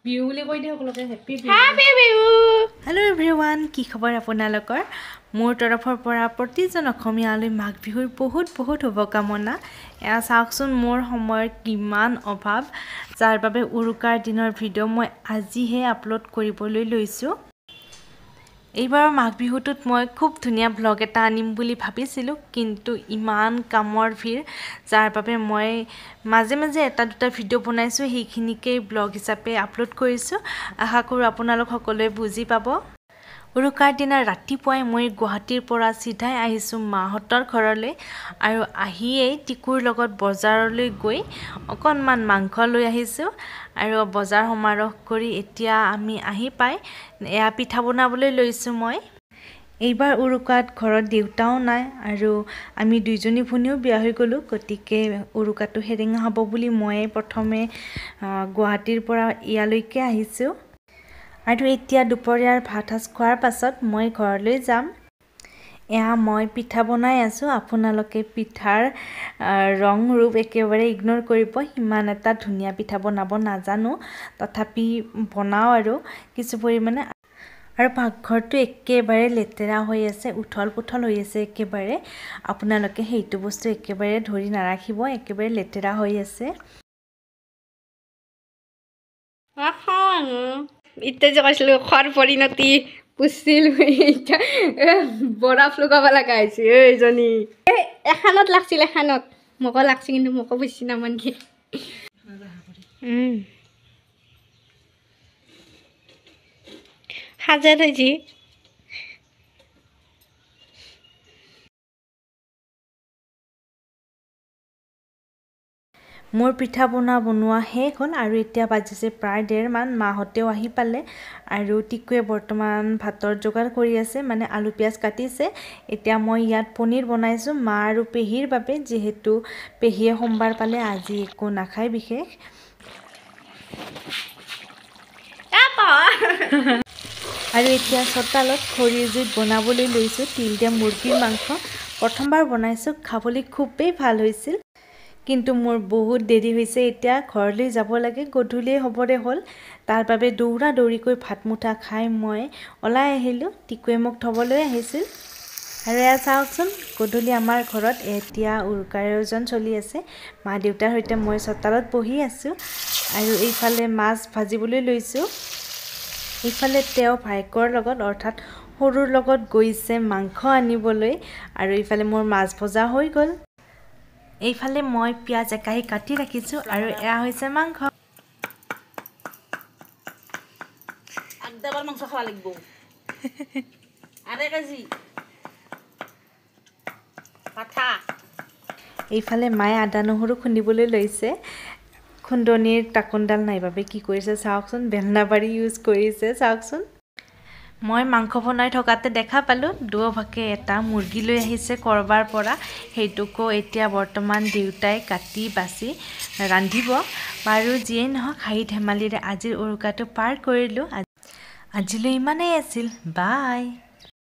বিহু বুলি কৈ দিয়ক লোকে হেপি বিহু হেল্ল' এভৰিৱান কি খবৰ আপোনালোকৰ মোৰ তৰফৰ পৰা প্ৰতিজন অসমীয়ালৈ মাঘ বিহুৰ বহুত শুভকামনা এয়া চাওকচোন মোৰ সময়ৰ কিমান অভাৱ যাৰ বাবে উৰুকাৰ দিনৰ ভিডিঅ' মই আজিহে আপলোড কৰিবলৈ লৈছোঁ এইবাৰ মাঘ বিহুটোত মই খুব ধুনীয়া ব্লগ এটা আনিম বুলি ভাবিছিলোঁ কিন্তু ইমান কামৰ ভিৰ যাৰ বাবে মই মাজে মাজে এটা দুটা ভিডিঅ' বনাইছোঁ সেইখিনিকে ব্লগ হিচাপে আপলোড কৰিছোঁ আশা কৰোঁ আপোনালোক সকলোৱে বুজি পাব উৰুকাৰ দিনা ৰাতিপুৱাই মই গুৱাহাটীৰ পৰা চিধাই আহিছোঁ মাহঁতৰ ঘৰলৈ আৰু আহিয়েই টিকুৰ লগত বজাৰলৈ গৈ অকণমান মাংস লৈ আহিছোঁ আৰু বজাৰ সমাৰোহ কৰি এতিয়া আমি আহি পাই এয়া পিঠা বনাবলৈ লৈছোঁ মই এইবাৰ উৰুকাত ঘৰত দেউতাও নাই আৰু আমি দুইজনী ভনীও বিয়া হৈ গ'লোঁ গতিকে উৰুকাটো হেৰেঙা হ'ব বুলি মই প্ৰথমে গুৱাহাটীৰ পৰা ইয়ালৈকে আহিছোঁ আৰু এতিয়া দুপৰীয়াৰ ভাত সাজ খোৱাৰ পাছত মই ঘৰলৈ যাম এয়া মই পিঠা বনাই আছোঁ আপোনালোকে পিঠাৰ ৰং ৰূপ একেবাৰে ইগনোৰ কৰিব ইমান এটা ধুনীয়া পিঠা বনাব নাজানো তথাপি বনাওঁ আৰু কিছু পৰিমাণে আৰু পাকঘৰটো একেবাৰে লেতেৰা হৈ আছে উঠল পুঠল হৈ আছে একেবাৰে আপোনালোকে সেইটো বস্তু একেবাৰে ধৰি নাৰাখিব একেবাৰে লেতেৰা হৈ আছে এতিয়া যে কৈছিলোঁ খোৱাৰ পৰিণতি পুচিল বৰফ লগাব লগা হৈছে এইজনী এখানত লাগছিল এখানত মোকো লাগছে কিন্তু মোকো বুজি নামান কি সাজে থৈছি মোৰ পিঠা বনোৱা শেষ হ'ল আৰু এতিয়া বাজিছে প্ৰায় 1:30 মান মাহঁতেও আহি পালে আৰু টিকুৱে বৰ্তমান ভাতৰ যোগাৰ কৰি আছে মানে আলু পিয়াজ কাটিছে এতিয়া মই ইয়াত পনীৰ বনাইছোঁ মা আৰু পেহীৰ বাবে যিহেতু পেহীয়ে সোমবাৰ পালে আজি একো নাখায় বিশেষ আৰু এতিয়া চোতালত খৰিৰ জুইত বনাবলৈ লৈছোঁ তিল দিয়া মুৰ্গীৰ মাংস প্ৰথমবাৰ বনাইছোঁ খাবলৈ খুবেই ভাল হৈছিল কিন্তু মোৰ বহুত দেৰি হৈছে এতিয়া ঘৰলৈ যাব লাগে গধূলি হ'বৰে হ'ল তাৰ বাবে দৌৰা দৌৰিকৈ ভাত মুঠা খাই মই ওলাই আহিলোঁ টিকুৱে মোক থ'বলৈ আহিছিল আৰু এয়া চাওকচোন গধূলি আমাৰ ঘৰত এতিয়া উৰুকাৰ আয়োজন চলি আছে মা দেউতাৰ সৈতে মই চোতালত বহি আছোঁ আৰু এইফালে মাছ ভাজিবলৈ লৈছোঁ এইফালে তেওঁ ভাইকৰ লগত অৰ্থাৎ সৰুৰ লগত গৈছে মাংস আনিবলৈ আৰু এইফালে মোৰ মাছ ভজা হৈ গ'ল এইফালে মই পিয়াজ একাহি কাটি ৰাখিছোঁ আৰু এয়া হৈছে মাংস আগদাবাৰ মাংস খাব লাগিব আৰে কাজি পাঠা এইফালে মায়ে আদা নহৰু খুন্দিবলৈ লৈছে খুন্দনিৰ টাকোনডাল নাই বাবে কি কৰিছে চাওকচোন বেলনাবাৰী ইউজ কৰিছে চাওকচোন মই মাংস বনাই থকাতে দেখা পালোঁ দুয়োভাগে এটা মুৰ্গী লৈ আহিছে কৰবাৰ পৰা সেইটোকো এতিয়া বৰ্তমান দেউতাই কাটি বাছি ৰান্ধিব বাৰু যিয়ে নহওক হাঁহি ধেমালিৰে আজিৰ উৰুকাটো পাৰ কৰিলোঁ আজিলৈ ইমানেই আছিল বাই